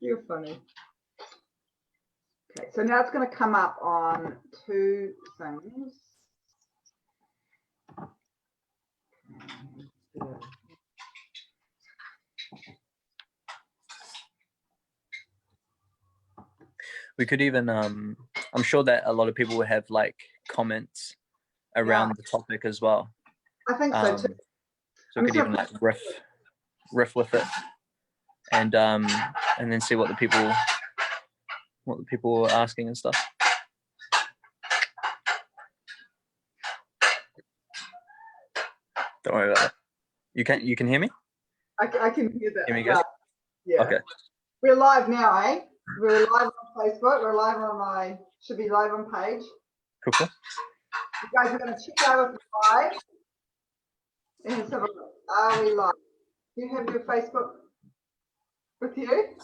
You're funny. Okay, so now it's going to come up on two things. We could even, I'm sure that a lot of people will have like comments around the topic as well. I think so too. So we could even like riff with it, and then see what the people are asking and stuff. Don't worry about it. You can hear me? I can hear that. Hear me good? Yeah. Okay. We're live now, eh? We're live on Facebook. We're live on should be live on page. Cool. You guys are going to check out if we're live. And let's have a look. Are we live? Do you have your Facebook with you?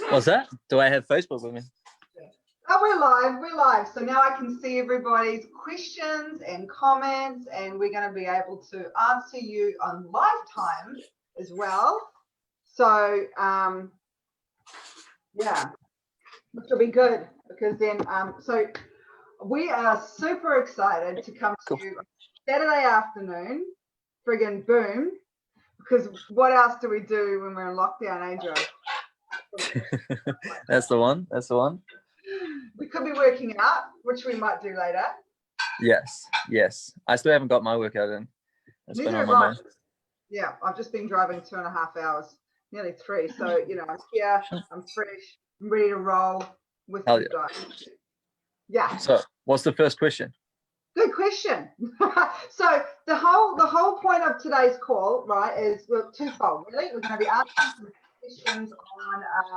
What's that? Do I have Facebook with me? Oh, we're live. So now I can see everybody's questions and comments, and we're going to be able to answer you on live time as well. So, yeah, which will be good because then, so we are super excited to come to you Saturday afternoon, friggin' boom, because what else do we do when we're in lockdown, eh, Joe? That's the one. We could be working out, which we might do later. Yes. I still haven't got my workout in. It's been on my mind. Yeah, I've just been driving 2.5 hours, nearly 3. So, you know, I'm here, I'm fresh, I'm ready to roll with the diet. Yeah. So what's the first question? Good question. So the whole point of today's call, right, is twofold, really. We're going to be asking some questions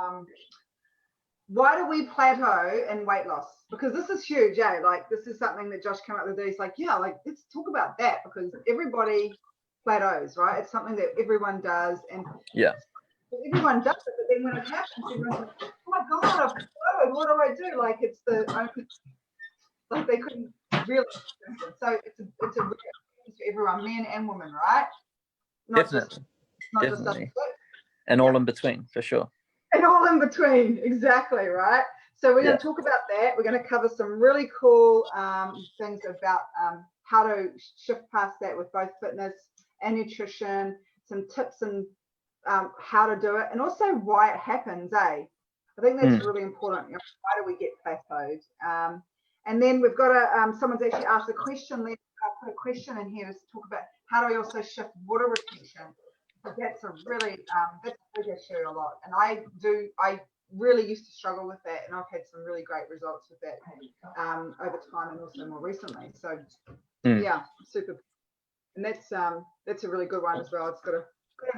on why do we plateau in weight loss? Because this is huge, eh? Like, this is something that Josh came up with. He's like, yeah, like, let's talk about that because everybody plateaus, right? It's something that everyone does. And yeah, everyone does it, but then when it happens, everyone's like, oh my God, I've plateaued. What do I do? Like, it's like they couldn't really. So it's a real thing to everyone, men and women, right? Definitely. And all in between, for sure. And all in between, exactly, right? So we're going to talk about that. We're going to cover some really cool things about how to shift past that with both fitness and nutrition, some tips and how to do it, and also why it happens, eh? I think that's really important. You know, why do we get plateaued? And then we've got someone's actually asked a question. I'll put a question in here to talk about how do we also shift water retention. But that's a really that's a big issue a lot, and I really used to struggle with that, and I've had some really great results with that over time and also more recently. So yeah, super, and that's a really good one as well. It's got an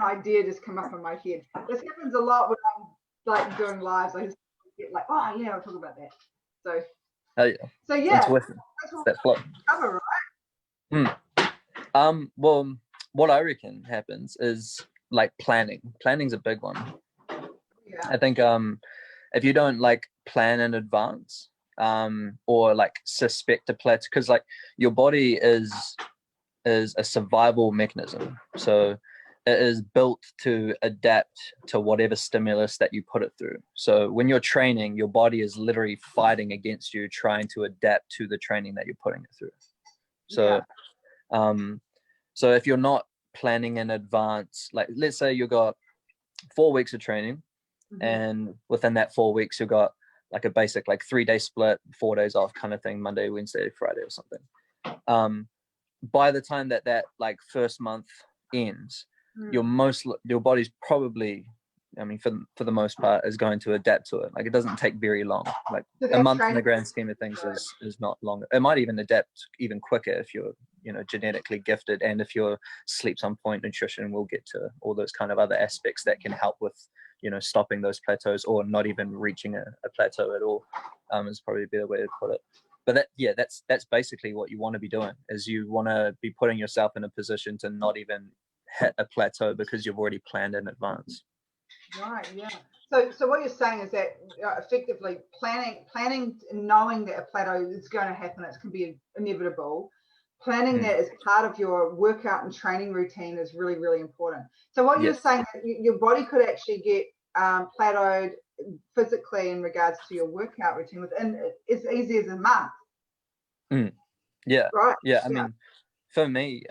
idea just come up in my head. This happens a lot when I'm like doing lives. I just get like, oh yeah, I'll talk about that. So yeah, that's what we cover, right? Well, what I reckon happens is like planning. Planning's a big one. Yeah. I think if you don't like plan in advance or like suspect a plateau, because like your body is a survival mechanism. So it is built to adapt to whatever stimulus that you put it through. So when you're training, your body is literally fighting against you, trying to adapt to the training that you're putting it through. So so if you're not planning in advance, like let's say you got 4 weeks of training, and within that 4 weeks you got like a basic like 3-day split, 4 days off kind of thing, Monday, Wednesday, Friday or something. By the time that like first month ends, your body's probably, I mean, for the most part, is going to adapt to it. Like, it doesn't take very long. Like a month in the grand scheme of things is not long. It might even adapt even quicker if you're, you know, genetically gifted, and if your sleep's on point, nutrition will get to all those kind of other aspects that can help with, you know, stopping those plateaus or not even reaching a plateau at all. Is probably a better way to put it. But that's basically what you want to be doing, is you want to be putting yourself in a position to not even hit a plateau because you've already planned in advance. Right. Yeah. So what you're saying is that effectively planning, knowing that a plateau is going to happen, it can be inevitable. Planning that as part of your workout and training routine is really, really important. So what you're saying, that your body could actually get plateaued physically in regards to your workout routine within as easy as a month? Yeah. Right. Yeah. I mean, for me,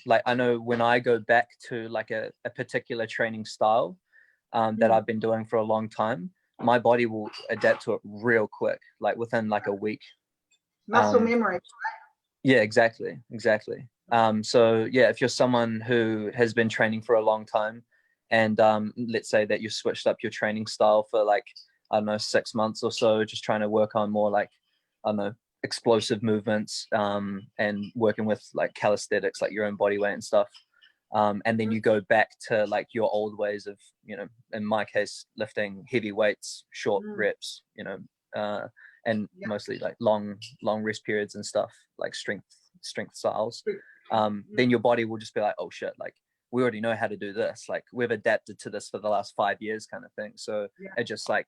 like I know when I go back to like a particular training style that I've been doing for a long time, my body will adapt to it real quick, like within like a week. Muscle memory. Yeah, exactly. So yeah, if you're someone who has been training for a long time, and let's say that you switched up your training style for like, I don't know, 6 months or so, just trying to work on more like, I don't know, explosive movements, and working with like calisthenics, like your own body weight and stuff. And then you go back to like your old ways of, you know, in my case, lifting heavy weights, short reps, you know, and mostly like long rest periods and stuff, like strength styles. Then your body will just be like, oh shit, like we already know how to do this. Like we've adapted to this for the last 5 years kind of thing. So it just like,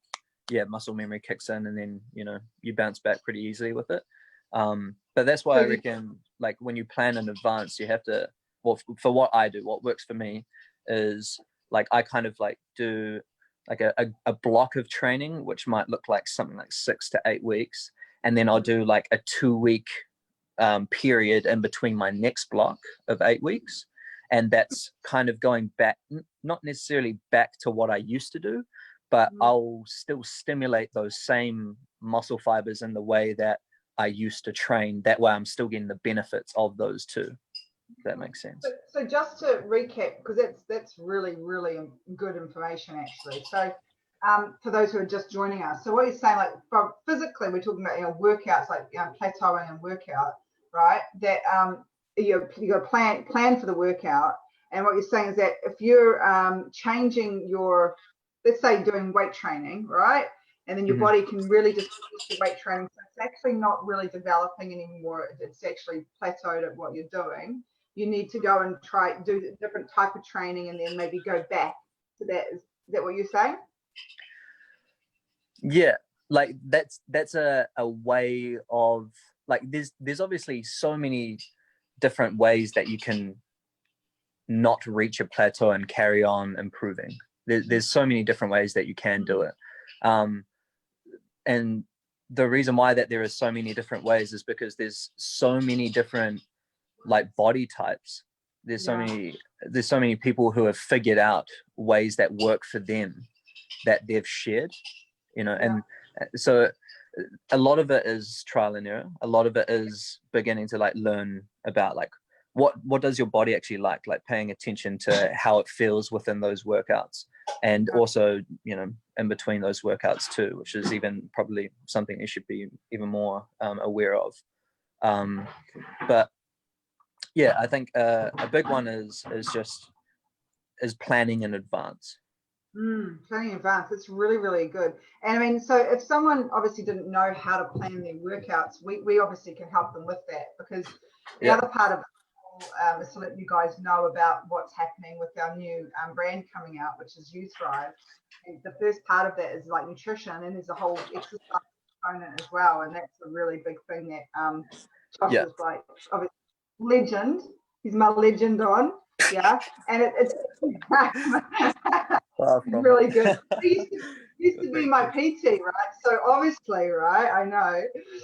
muscle memory kicks in, and then, you know, you bounce back pretty easily with it. But that's why I reckon, like when you plan in advance, you have to, well, for what I do, what works for me is like, I kind of like do like a block of training, which might look like something like 6 to 8 weeks. And then I'll do like a 2-week period in between my next block of 8 weeks. And that's kind of going back, not necessarily back to what I used to do, but I'll still stimulate those same muscle fibers in the way that I used to train. That way I'm still getting the benefits of those two. If that makes sense. So just to recap, because that's really, really good information actually. So for those who are just joining us, so what you're saying, like from physically, we're talking about, you know, workouts, like, you know, plateauing and workout, right? That you got to plan for the workout. And what you're saying is that if you're changing your, let's say doing weight training, right? And then your body can really just use the weight training. So it's actually not really developing anymore. It's actually plateaued at what you're doing. You need to go and do a different type of training and then maybe go back to that. Is that what you're saying? Yeah, like that's a way of, like, there's obviously so many different ways that you can not reach a plateau and carry on improving. There's so many different ways that you can do it. And the reason why that there are so many different ways is because there's so many different like body types. There's so many people who have figured out ways that work for them that they've shared, you know. And so a lot of it is trial and error. A lot of it is beginning to like learn about like what does your body actually like paying attention to how it feels within those workouts, and also, you know, in between those workouts too, which is even probably something you should be even more aware of. But yeah, I think a big one is planning in advance. Planning in advance, it's really, really good. And I mean, so if someone obviously didn't know how to plan their workouts, we obviously can help them with that, because the other part of is to let you guys know about what's happening with our new brand coming out, which is You Thrive. And the first part of that is like nutrition, and there's a whole exercise component as well, and that's a really big thing that Josh is like, obviously, legend. He's my legend on, and it's really good. He used to be my PT, right? So obviously, right, I know,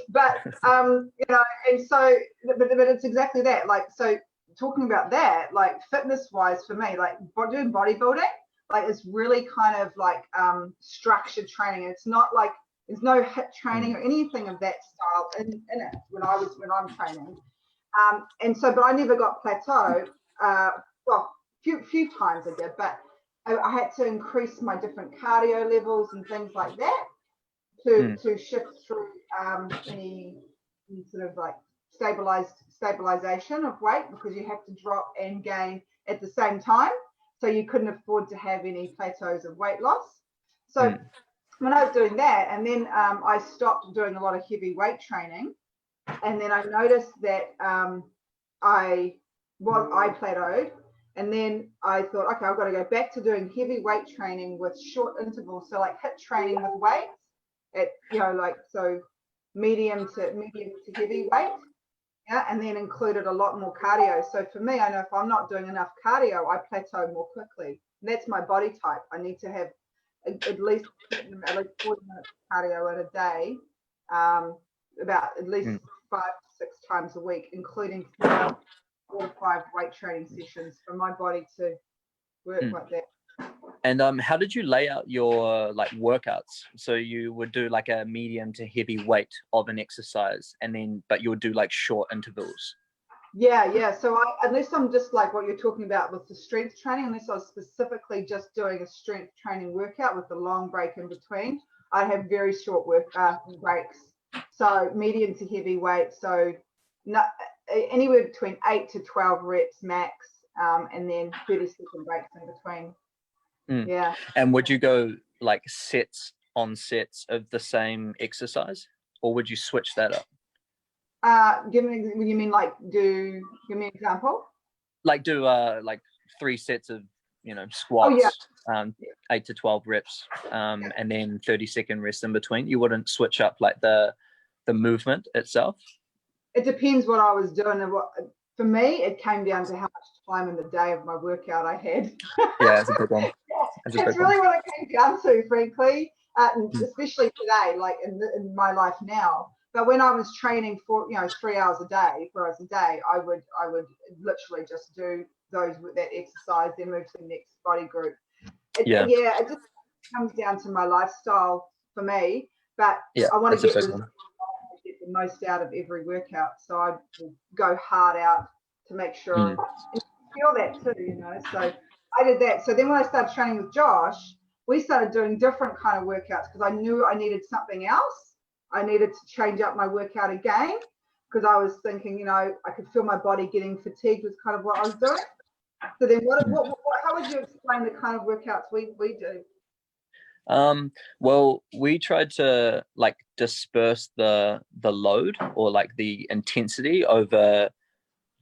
but you know, and so, but it's exactly that. Like, so talking about that, like fitness wise for me, like doing bodybuilding, like it's really kind of like structured training. It's not like there's no HIIT training or anything of that style in it when I'm training. And so, but I never got plateau. Well, few times I did, but I had to increase my different cardio levels and things like that to shift through any sort of like stabilization of weight, because you have to drop and gain at the same time. So you couldn't afford to have any plateaus of weight loss. So when I was doing that, and then I stopped doing a lot of heavy weight training, and then I noticed that I plateaued. And then I thought, okay, I've got to go back to doing heavy weight training with short intervals. So like HIIT training with weights at, you know, like, so medium to heavy weight. Yeah. And then included a lot more cardio. So for me, I know if I'm not doing enough cardio, I plateau more quickly. And that's my body type. I need to have at least 40 minutes cardio in a day, about at least 5 to 6 times a week, including 4 to 5 weight training sessions for my body to work like that. And how did you lay out your like workouts? So you would do like a medium to heavy weight of an exercise, and then but you would do like short intervals. Yeah. So unless I'm just like what you're talking about with the strength training, unless I was specifically just doing a strength training workout with a long break in between, I have very short breaks. So medium to heavy weight. So anywhere between 8 to 12 reps max, and then 30-second breaks in between. Yeah. And would you go like sets on sets of the same exercise, or would you switch that up? You mean like give me an example? Like do like 3 sets of squats, 8 to 12 reps, and then 30-second rest in between. You wouldn't switch up like the movement itself? It depends what I was doing. For me, it came down to how much time in the day of my workout I had. Yeah, it's a big one. It's really what it came down to, frankly, especially today, like in my life now. But when I was training for 3 hours a day, 4 hours a day, I would literally just do that exercise, then move to the next body group. It just comes down to my lifestyle for me. But I want to get the most out of every workout, so I will go hard out to make sure and feel that too. So I did that. So then when I started training with Josh, we started doing different kind of workouts because I knew I needed something else. I needed to change up my workout again because I was thinking, I could feel my body getting fatigued was kind of what I was doing. So then how would you explain the kind of workouts we do? Well, we tried to like disperse the load or like the intensity over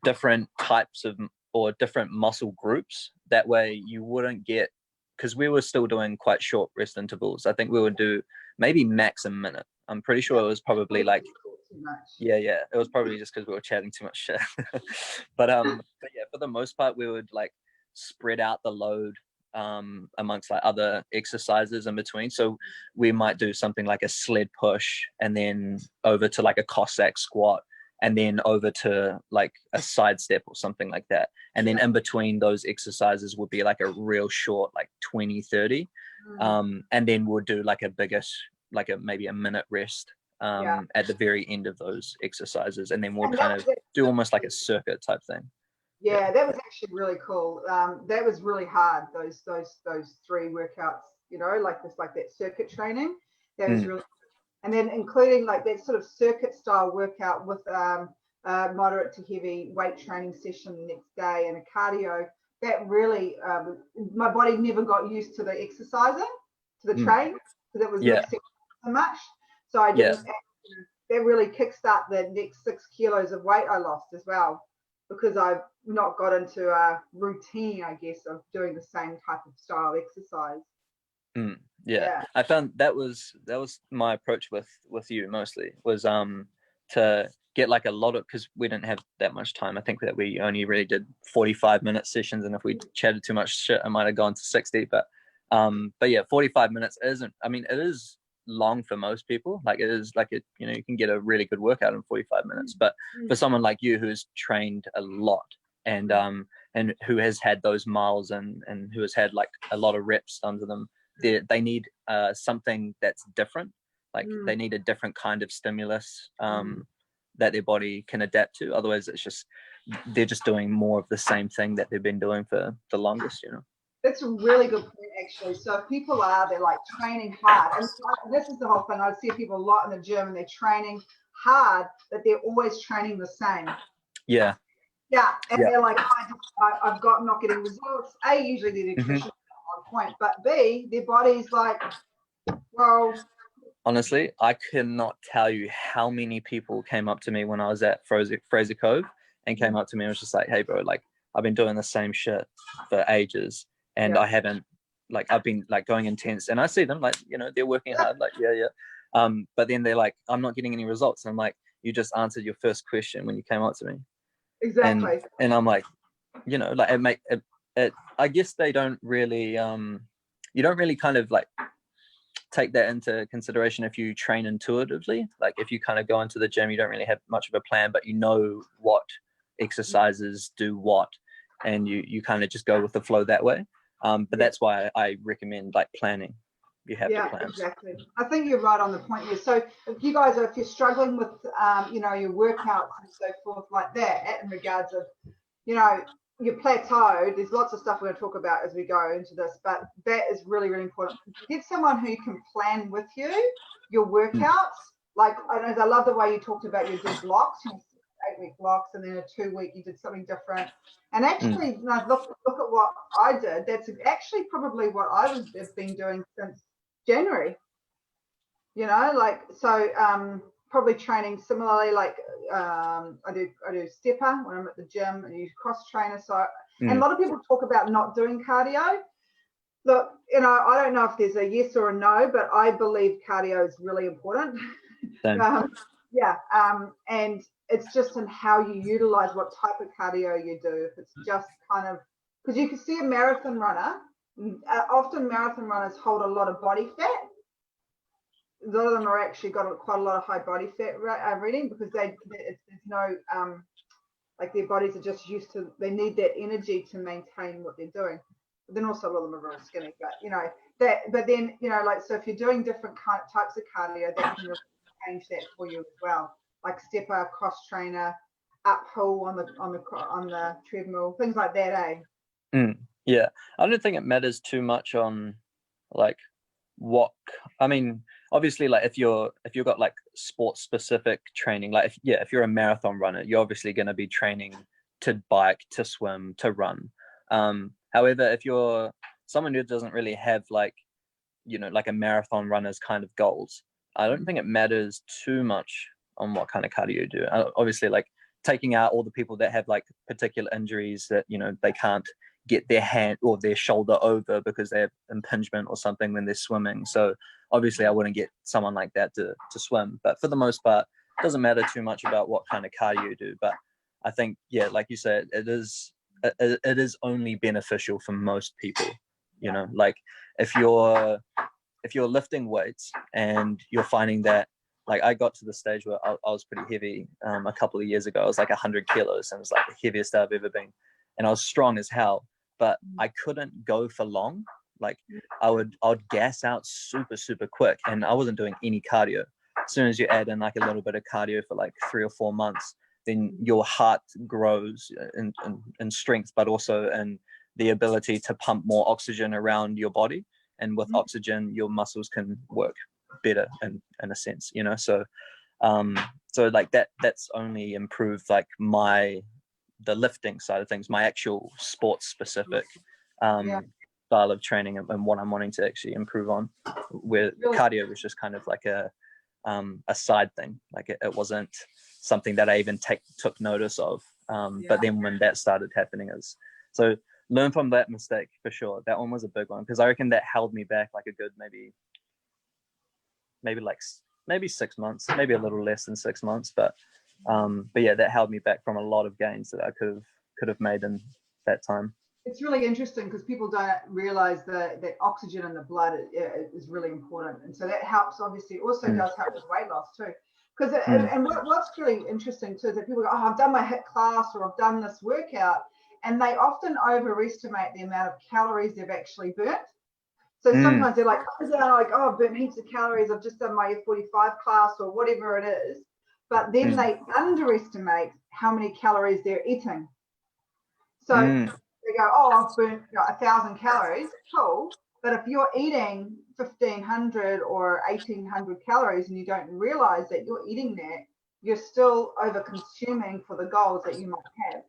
different types of or different muscle groups. That way you wouldn't get, because we were still doing quite short rest intervals. I think we would do maybe max a minute. I'm pretty sure it was probably like it was probably just because we were chatting too much shit. but yeah, for the most part we would like spread out the load amongst like other exercises in between. So we might do something like a sled push, and then over to like a Cossack squat, and then over to like a side step or something like that. And then in between those exercises would be like a real short, like 20-30. And then we'll do like a biggest, like maybe a minute rest at the very end of those exercises. And then we'll kind of do almost like a circuit type thing. Yeah, that was actually really cool. That was really hard. Those 3 workouts, like that circuit training. That was really, and then including like that sort of circuit style workout with moderate to heavy weight training session the next day and a cardio. That really, my body never got used to the exercising, to the train, because it was mixing so much. So I didn't. That really kickstart the next 6 kilos of weight I lost as well, because I've not got into a routine, I guess, of doing the same type of style exercise. I found that was my approach with you mostly, was to get like a lot of, because we didn't have that much time. I think that we only really did 45-minute sessions, and if we chatted too much shit I might have gone to 60. But yeah, 45 minutes isn't, I mean, it is long for most people. Like it is like you can get a really good workout in 45 minutes, but for someone like you who's trained a lot and who has had those miles and who has had like a lot of reps under them, they need something that's different. Like they need a different kind of stimulus that their body can adapt to. Otherwise they're just doing more of the same thing that they've been doing for the longest. That's a really good point, actually. So if people they're like training hard, and this is the whole thing. I see people a lot in the gym, and they're training hard, but they're always training the same. Yeah. And they're like, I'm not getting results. A, usually their nutrition is on point, but B, their body's like, well. Honestly, I cannot tell you how many people came up to me when I was at Fraser Cove and came up to me and was just like, hey bro, like I've been doing the same shit for ages. And I haven't, like, I've been like going intense, and I see them like, they're working hard, like, but then they're like, I'm not getting any results. And I'm like, you just answered your first question when you came up to me. Exactly. And I'm like, like it I guess they don't really, you don't really kind of like take that into consideration if you train intuitively. Like if you kind of go into the gym, you don't really have much of a plan, but you know what exercises do what, and you kind of just go with the flow that way. But that's why I recommend like planning. You have to plan. Exactly. I think you're right on the point here. So if you guys if you're struggling with you know, your workouts and so forth like that, in regards of, you know, you're plateaued, there's lots of stuff we're going to talk about as we go into this, but that is really, really important. Get someone who can plan with you your workouts. Like, I love the way you talked about you did blocks, you know, 8-week blocks, and then a 2-week you did something different. And actually, you know, look at what I did. That's actually probably what have been doing since January. You know, like, so probably training similarly, like I do stepper when I'm at the gym, and use cross trainer. So and a lot of people talk about not doing cardio. Look, you know, I don't know if there's a yes or a no, but I believe cardio is really important. And it's just in how you utilize what type of cardio you do. If it's just kind of, because you can see a marathon runner, often marathon runners hold a lot of body fat. A lot of them are actually got quite a lot of high body fat reading, because there's no like their bodies are just used to, they need that energy to maintain what they're doing. But then also a lot of them are really skinny, but you know that. But then, you know, like, so if you're doing different types of cardio, that can really change that for you as well. Like stepper, cross trainer, uphill on the treadmill, things like that, Yeah, I don't think it matters too much on like what, I mean, obviously, like if you've got like sports specific training, like if you're a marathon runner, you're obviously going to be training to bike, to swim, to run. However, if you're someone who doesn't really have like, you know, like a marathon runner's kind of goals, I don't think it matters too much on what kind of cardio you do. Obviously, like taking out all the people that have like particular injuries that, you know, they can't get their hand or their shoulder over because they have impingement or something when they're swimming. So obviously I wouldn't get someone like that to swim. But for the most part, it doesn't matter too much about what kind of cardio you do. But I think, yeah, like you said, it is only beneficial for most people. You know, like if you're lifting weights and you're finding that, like I got to the stage where I was pretty heavy a couple of years ago. I was like 100 kilos, and it was like the heaviest I've ever been. And I was strong as hell, but I couldn't go for long. Like I would gas out super, super quick, and I wasn't doing any cardio. As soon as you add in like a little bit of cardio for like 3 or 4 months, then your heart grows in strength, but also in the ability to pump more oxygen around your body. And with oxygen, your muscles can work better in a sense, you know. So like that's only improved like the lifting side of things, my actual sports specific style of training, and what I'm wanting to actually improve on, where cardio was just kind of like a side thing. Like it wasn't something that I even took notice of. But then when that started happening, so learn from that mistake for sure. That one was a big one, because I reckon that held me back like a good maybe 6 months, maybe a little less than 6 months, but yeah, that held me back from a lot of gains that I could have made in that time. It's really interesting because people don't realize that oxygen in the blood is really important, and so that helps. Obviously, also does help with weight loss too. Because and what's really interesting too is that people go, "Oh, I've done my HIIT class, or I've done this workout," and they often overestimate the amount of calories they've actually burnt. So sometimes they're like, oh, I've burnt heaps of calories, I've just done my F45 class or whatever it is. But then they underestimate how many calories they're eating. So they go, oh, I've burnt 1,000 calories, cool. But if you're eating 1,500 or 1,800 calories and you don't realize that you're eating that, you're still over consuming for the goals that you might have.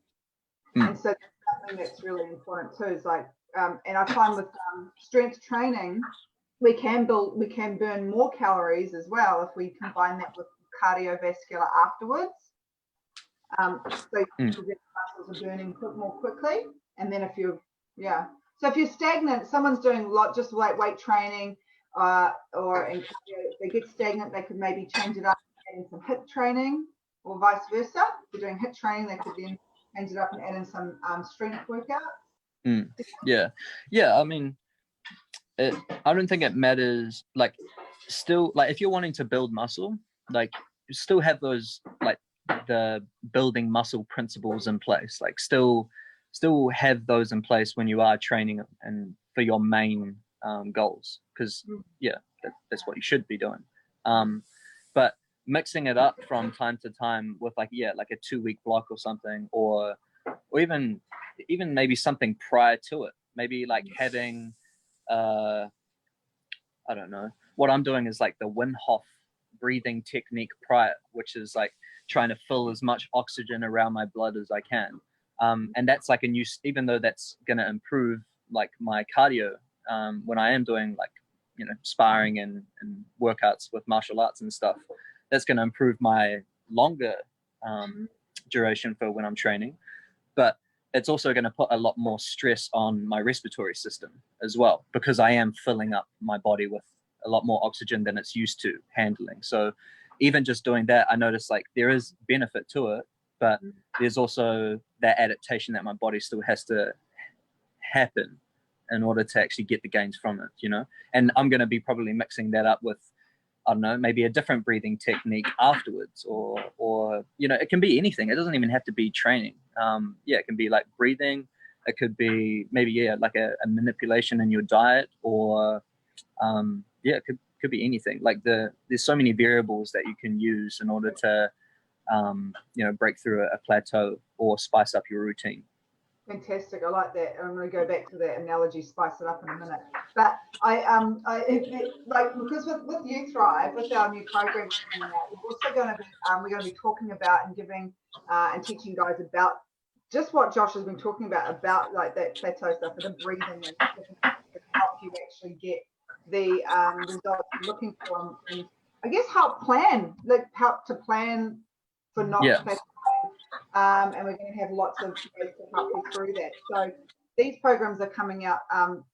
And so that's something that's really important too, is like, and I find with strength training, we can burn more calories as well if we combine that with cardiovascular afterwards. So the muscles are burning more quickly. And then if you're stagnant, someone's doing just weight training, or if they get stagnant, they could maybe change it up and add some HIIT training, or vice versa. If they're doing HIIT training, they could then change it up and add in some strength workouts. Yeah. I mean, I don't think it matters. Like, still, like if you're wanting to build muscle, like you still have those like the building muscle principles in place. Like still have those in place when you are training and for your main goals, because that's what you should be doing. But mixing it up from time to time with like a 2-week block or something, or even maybe something prior to it, maybe like having I don't know, what I'm doing is like the Wim Hof breathing technique prior, which is like trying to fill as much oxygen around my blood as I can. And that's like a new, even though that's going to improve like my cardio when I am doing like, sparring and workouts with martial arts and stuff, that's going to improve my longer duration for when I'm training. But it's also going to put a lot more stress on my respiratory system as well, because I am filling up my body with a lot more oxygen than it's used to handling. So even just doing that, I notice like there is benefit to it, but there's also that adaptation that my body still has to happen in order to actually get the gains from it, And I'm going to be probably mixing that up with, I don't know, maybe a different breathing technique afterwards, or it can be anything. It doesn't even have to be training. It can be like breathing. It could be maybe like a manipulation in your diet, or it could be anything. Like there's so many variables that you can use in order to break through a plateau or spice up your routine. Fantastic. I like that. I'm going to go back to that analogy, spice it up in a minute. But because with You Thrive, with our new program coming out, we're also going to be talking about and giving and teaching guys about just what Josh has been talking about like that plateau stuff, and the breathing, and help you actually get the results you're looking for, and I guess help to plan for not plateauing. And we're going to have lots of ways to help you through that. So these programs are coming out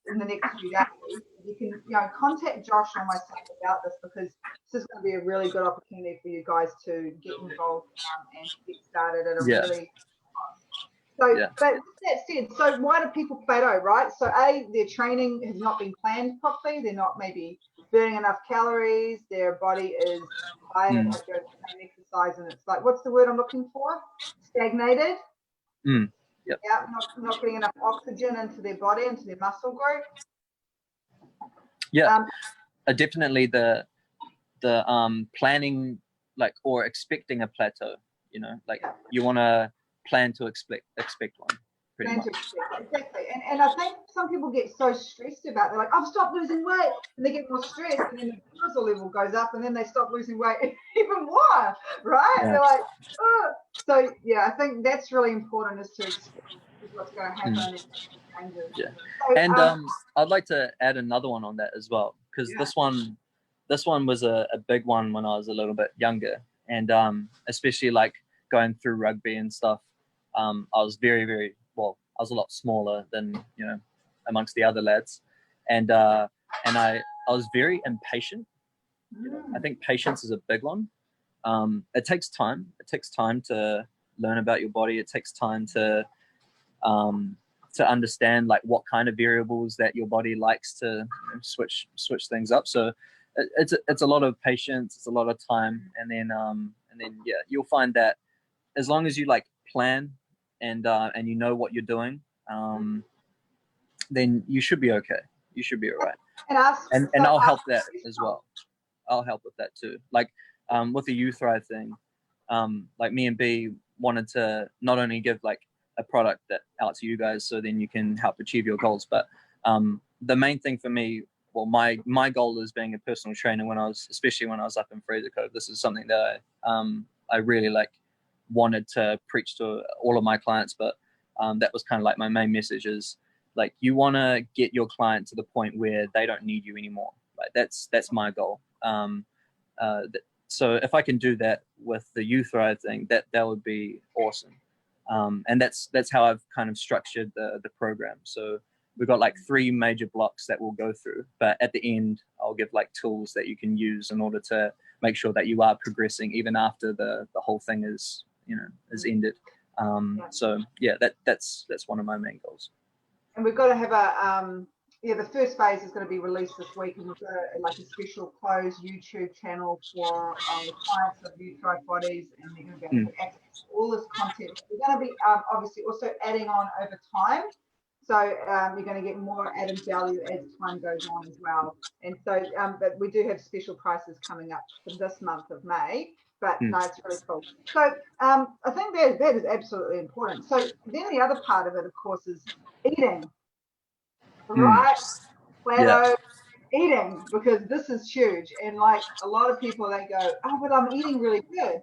in the next few days. You can contact Josh or myself about this, because this is going to be a really good opportunity for you guys to get involved and get started at a really but with that said, so why do people plateau, right? So their training has not been planned properly. They're not maybe burning enough calories. Their body is tired and not doing the same exercise, and it's like, what's the word I'm looking for? Stagnated. Yep. Yeah, not getting enough oxygen into their body, into their muscle group. Yeah, definitely the planning, like, or expecting a plateau. You want to plan to expect one. Exactly. And I think some people get so stressed about it. They're like, I've stopped losing weight, and they get more stressed, and then the cortisol level goes up, and then they stop losing weight even more, right? Yeah. They're like, oh. So I think that's really important, is to expect what's going to happen and changes. Yeah. So, And I'd like to add another one on that as well, because this one was a big one when I was a little bit younger, and especially like going through rugby and stuff. I was very, very I was a lot smaller than amongst the other lads, and I was very impatient. I think patience is a big one. It takes time. It takes time to learn about your body. It takes time to understand like what kind of variables that your body likes to switch things up. So it's a lot of patience. It's a lot of time, and then you'll find that as long as you like plan and you know what you're doing, then you should be okay. You should be all right. And I'll help that as well. I'll help with that too. Like with the You Thrive thing, like me and B wanted to not only give like a product out to you guys so then you can help achieve your goals, but the main thing for me, my goal is being a personal trainer especially when I was up in Fraser Cove. This is something that I really like wanted to preach to all of my clients, but that was kind of like my main message is like, you want to get your client to the point where they don't need you anymore. Like that's my goal. So if I can do that with the You Thrive thing, that would be awesome. And that's how I've kind of structured the program. So we've got like 3 major blocks that we'll go through, but at the end I'll give like tools that you can use in order to make sure that you are progressing even after the whole thing is ended. So that's one of my main goals. And we've got to have yeah, the first phase is going to be released this week, and we've got like a special closed YouTube channel for clients of Utrife bodies, and they're going to be able to access all this content. We're going to be obviously also adding on over time. So you're going to get more added value as time goes on as well. And so, but we do have special prices coming up for this month of May. But no, it's really cool. So I think that is absolutely important. So then the other part of it, of course, is eating, right? Flat eating, because this is huge. And like a lot of people, they go, oh, but I'm eating really good.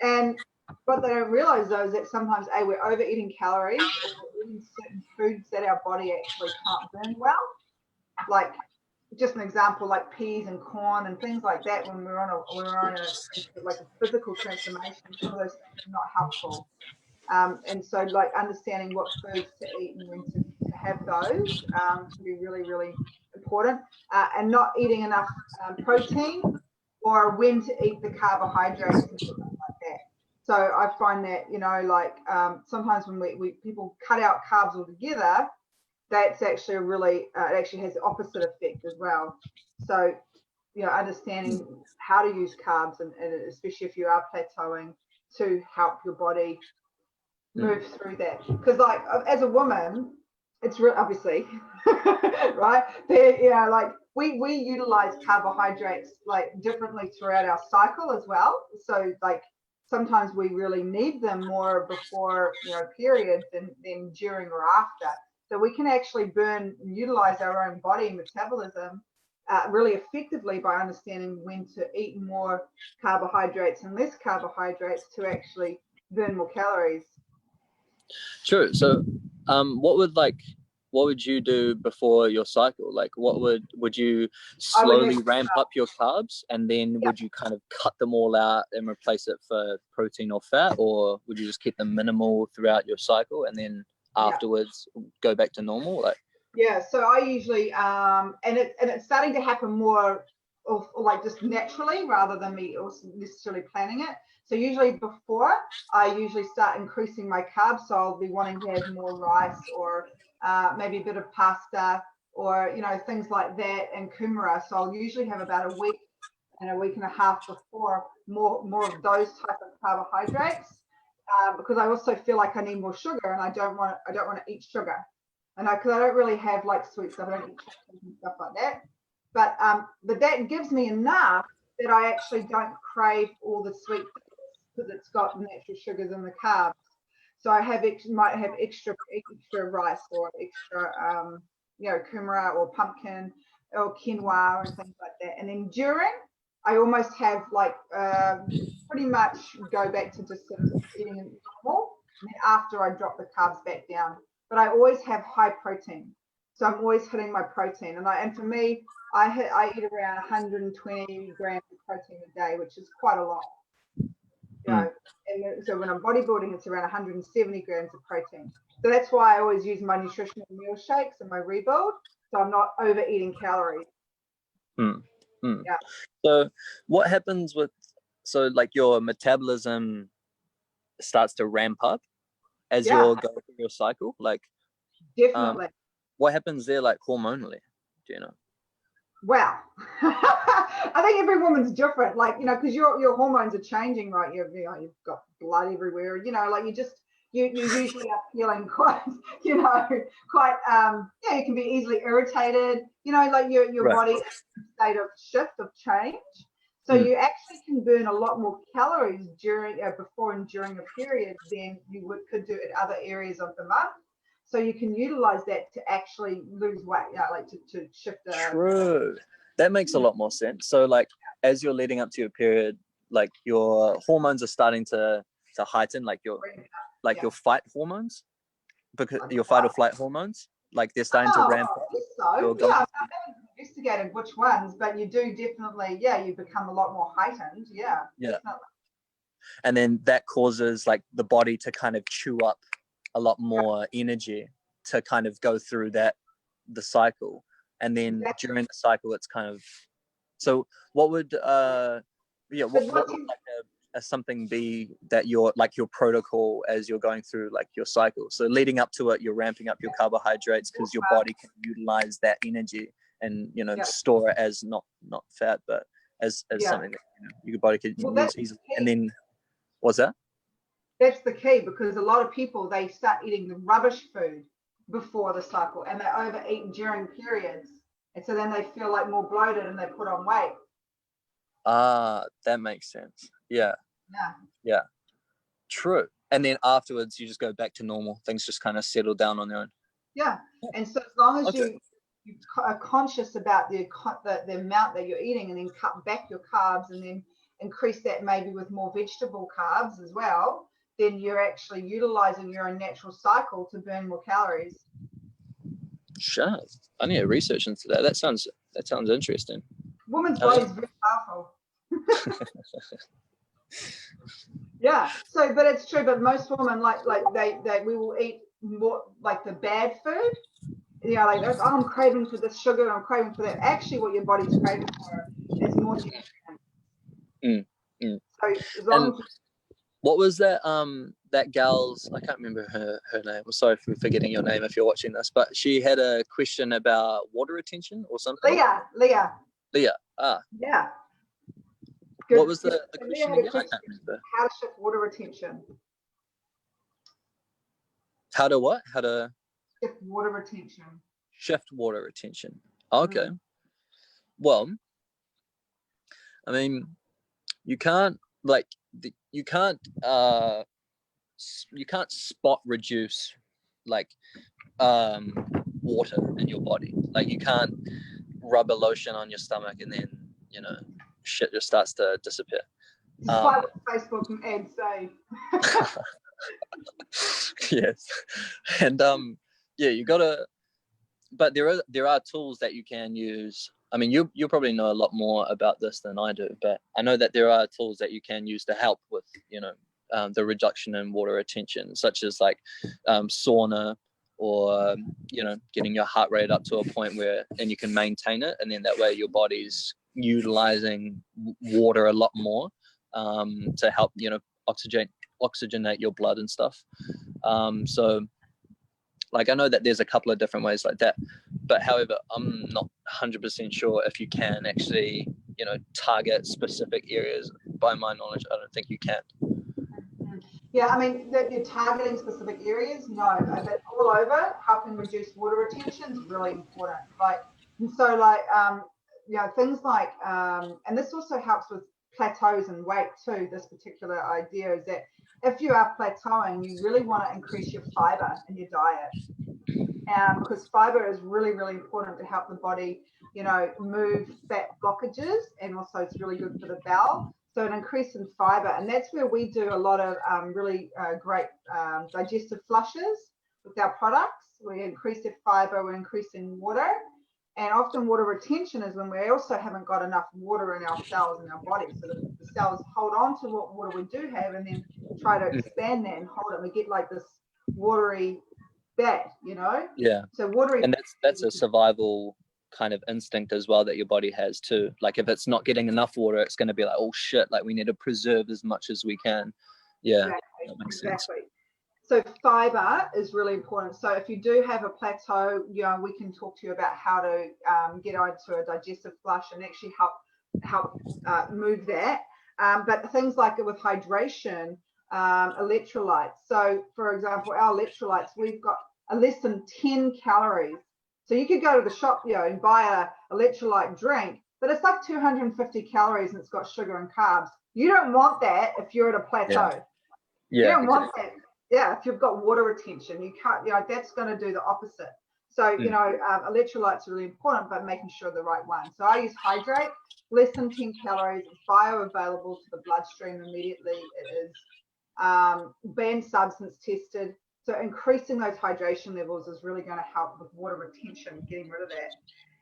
And what they don't realize though is that sometimes we're overeating calories, or we're eating certain foods that our body actually can't burn well. Like just an example, like peas and corn and things like that. When we're on like a physical transformation, some of those things are not helpful. And so like understanding what foods to eat and when to have those can be really, really important, and not eating enough protein, or when to eat the carbohydrates and things like that. So I find that, you know, like sometimes when we people cut out carbs altogether, that's actually a really, it actually has the opposite effect as well. So, you know, understanding how to use carbs, and especially if you are plateauing, to help your body move through that. Because like as a woman, it's real obviously right there, you know, like we utilize carbohydrates like differently throughout our cycle as well. So like sometimes we really need them more before, you know, periods than during or after. So we can actually burn and utilize our own body metabolism really effectively by understanding when to eat more carbohydrates and less carbohydrates to actually burn more calories. Sure. So, what would you do before your cycle? Like, would you slowly ramp up your carbs, and then would you kind of cut them all out and replace it for protein or fat, or would you just keep them minimal throughout your cycle and then afterwards go back to normal? Like, yeah. So I usually, and it's starting to happen more, or like just naturally rather than me necessarily planning it. So usually before, I usually start increasing my carbs. So I'll be wanting to have more rice, or maybe a bit of pasta, or, you know, things like that, and kumara. So I'll usually have about a week and a half before more of those type of carbohydrates, because I also feel like I need more sugar, and I don't want to eat sugar. And because I don't really have like sweet stuff, I don't eat chicken and stuff like that. But that gives me enough that I actually don't crave all the sweet, because it's got natural sugars in the carbs. So I might have extra rice, or extra you know, kumara or pumpkin or quinoa and things like that. And then during, I almost have like pretty much go back to just sort of eating normal. And then after, I drop the carbs back down. But I always have high protein, so I'm always hitting my protein. And for me, I eat around 120 grams of protein a day, which is quite a lot. You know, and so when I'm bodybuilding, it's around 170 grams of protein. So that's why I always use my nutritional meal shakes and my rebuild, so I'm not overeating calories. Yeah. So what happens like your metabolism starts to ramp up as you're going through your cycle? Like, definitely. What happens there, like hormonally? Do you know? Well, I think every woman's different. Like, you know, because your hormones are changing, right? You've got blood everywhere. You know, like you usually are feeling quite, you know, quite you can be easily irritated. You know, like your body is in a state of shift, of change. So you actually can burn a lot more calories before and during a period than you could do in other areas of the month. So you can utilize that to actually lose weight, you know, like to shift. True. That makes a lot more sense. So like as you're leading up to your period, like your hormones are starting to heighten, like your fight hormones, because your fight or flight hormones, like they're starting to ramp up. So yeah, I haven't investigated which ones, but you do definitely, you become a lot more heightened. Yeah. Definitely. And then that causes like the body to kind of chew up a lot more energy to kind of go through the cycle. And then during the cycle, it's kind of, so what would, what would like something be that your protocol as you're going through like your cycle? So leading up to it, you're ramping up your carbohydrates because your body can utilize that energy and store it as not fat, but as something that your body could use easily. And then what's that? That's the key, because a lot of people, they start eating the rubbish food before the cycle and they overeat during periods, and so then they feel like more bloated and they put on weight. That makes sense. Yeah, true. And then afterwards you just go back to normal, things just kind of settle down on their own. And so as long as you are conscious about the amount that you're eating, and then cut back your carbs and then increase that maybe with more vegetable carbs as well, then you're actually utilizing your own natural cycle to burn more calories. Sure. I need to research into that. That sounds interesting. Woman's body is very powerful. So but it's true, but most women like we will eat more like the bad food, like I'm craving for this sugar, I'm craving for that. Actually what your body's craving for is more nutrients. So as long as what was that that gal's, I can't remember her name, I'm sorry for forgetting your name if you're watching this, but she had a question about water retention or something. Leah. Yeah. Good. What was the question again? I can't remember. How to shift water retention. How to what? How to shift water retention. Shift water retention. Okay. Well, I mean, you can't spot reduce like water in your body. Like you can't rub a lotion on your stomach and then shit just starts to disappear. Despite what Facebook ads say. Yes. And you gotta, but there are tools that you can use. I mean, you probably know a lot more about this than I do, but I know that there are tools that you can use to help with the reduction in water retention, such as like sauna, or getting your heart rate up to a point and you can maintain it, and then that way your body's utilizing water a lot more to help oxygenate your blood and stuff. So like I know that there's a couple of different ways like that, but however I'm not 100% sure if you can actually target specific areas. By my knowledge, I don't think you can. Yeah, I mean, that you're targeting specific areas, no, but all over helping reduce water retention is really important. Things like, and this also helps with plateaus and weight too. This particular idea is that if you are plateauing, you really want to increase your fiber in your diet, because fiber is really, really important to help the body, move fat blockages, and also it's really good for the bowel. So an increase in fiber, and that's where we do a lot of really great digestive flushes with our products. We increase their fiber, we're increasing water, and often water retention is when we also haven't got enough water in our cells in our body. So the cells hold on to what water we do have and then try to expand that and hold it. We get like this watery bat, Yeah. So watery. And that's a survival kind of instinct as well that your body has too. Like if it's not getting enough water, it's going to be like, oh shit, like we need to preserve as much as we can. Yeah, exactly. That makes sense. So fiber is really important. So if you do have a plateau, we can talk to you about how to get onto a digestive flush and actually help move that. But things like with hydration, electrolytes. So for example, our electrolytes, we've got less than 10 calories. So you could go to the shop, and buy a electrolyte drink, but it's like 250 calories and it's got sugar and carbs. You don't want that if you're at a plateau. You don't want that. Yeah, if you've got water retention, you can't, that's going to do the opposite. So, electrolytes are really important, but making sure the right one. So I use Hydrate, less than 10 calories, it's bioavailable to the bloodstream immediately. It is banned substance tested. So increasing those hydration levels is really going to help with water retention, getting rid of that.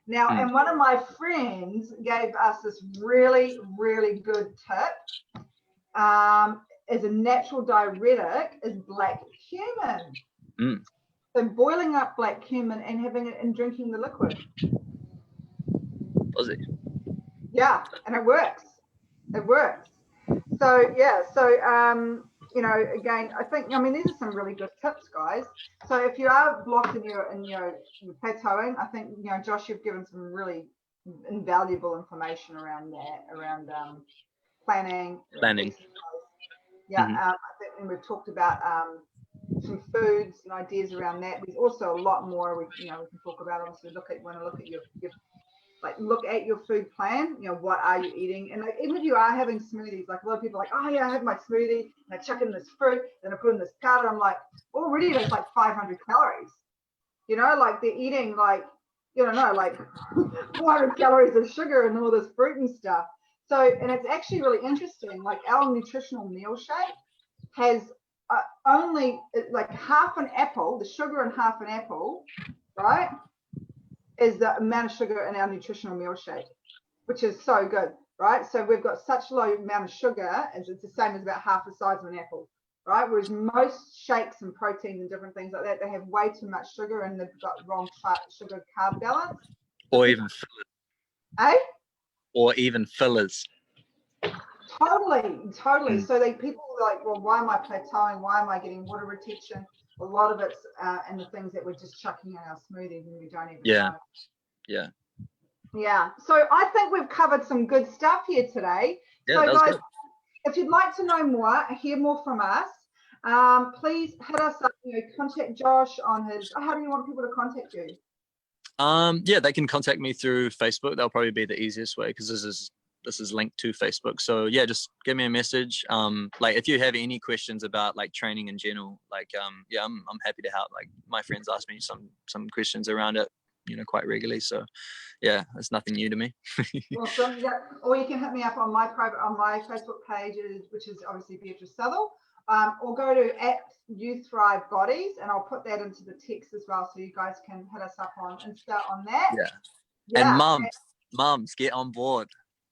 Now, and one of my friends gave us this really, really good tip. As a natural diuretic is black cumin. So boiling up black cumin and having it and drinking the liquid. Was it? Yeah, and it works. It works. So yeah, so you know, again, I think, I mean, these are some really good tips, guys. So if you are blocked in your plateauing, I think, you know, Josh, you've given some really invaluable information around that, around planning. Yeah, I think, and we've talked about some foods and ideas around that. There's also a lot more we can talk about. Obviously, want to look at your look at your food plan. You know, what are you eating? And like, even if you are having smoothies, like a lot of people are like, oh yeah, I have my smoothie and I chuck in this fruit, then I put in this powder. I'm like, already that's like 500 calories. You know, like they're eating like, you don't know, like 400 calories of sugar and all this fruit and stuff. So, and it's actually really interesting. Like our nutritional meal shake has only like half an apple, the sugar in half an apple, right, is the amount of sugar in our nutritional meal shake, which is so good, right? So we've got such low amount of sugar, as it's the same as about half the size of an apple, right? Whereas most shakes and proteins and different things like that, they have way too much sugar and they've got wrong sugar carb balance. Or even fillers. Eh? Or even fillers. Totally. So people are like, well, why am I plateauing? Why am I getting water retention? A lot of it's and the things that we're just chucking in our smoothies and we don't even know. Yeah. So I think we've covered some good stuff here today. Yeah, so that was guys, good. if you'd like to know more, hear more from us, please hit us up, contact Josh on his, how do you want people to contact you? Yeah, they can contact me through Facebook. That'll probably be the easiest way because this is linked to Facebook. So yeah, just give me a message. Like if you have any questions about like training in general, like yeah, I'm happy to help. Like my friends ask me some questions around it, quite regularly. So yeah, it's nothing new to me. Awesome. Yeah. Or you can hit me up on my Facebook page, which is obviously Beatrice Southall. Or go to @YouThriveBodies, and I'll put that into the text as well, so you guys can hit us up on Insta on that. Yeah. And mums, get on board.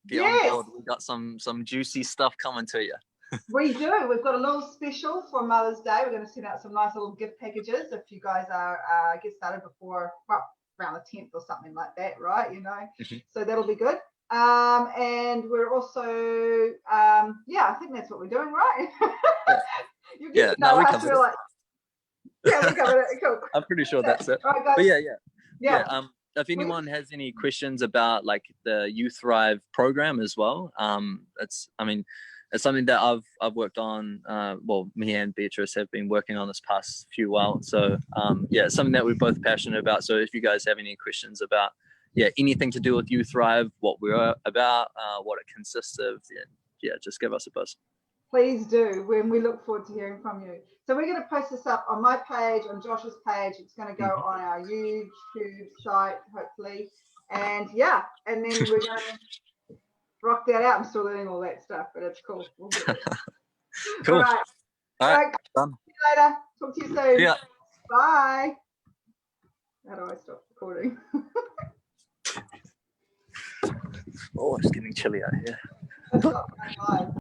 Get on board. We've got some juicy stuff coming to you. We do. We've got a little special for Mother's Day. We're going to send out some nice little gift packages if you guys are get started before, well, around the 10th or something like that, right? So that'll be good. And we're also, I think that's what we're doing, right? We covered it. Yeah, we covered it. Cool. I'm pretty sure that's it. All right, guys. But yeah. If anyone has any questions about like the You Thrive program as well, it's something that I've worked on. Well, me and Beatrice have been working on this past few while. So it's something that we're both passionate about. So if you guys have any questions about anything to do with You Thrive, what we're about, what it consists of, just give us a buzz. Please do. We look forward to hearing from you. So we're going to post this up on my page, on Josh's page. It's going to go on our YouTube site, hopefully. And and then we're going to rock that out. I'm still learning all that stuff, but it's cool. We'll do it. Cool. All right. Done. See you later. Talk to you soon. Yeah. Bye. How do I stop recording? Oh, it's getting chilly out here. That's not live.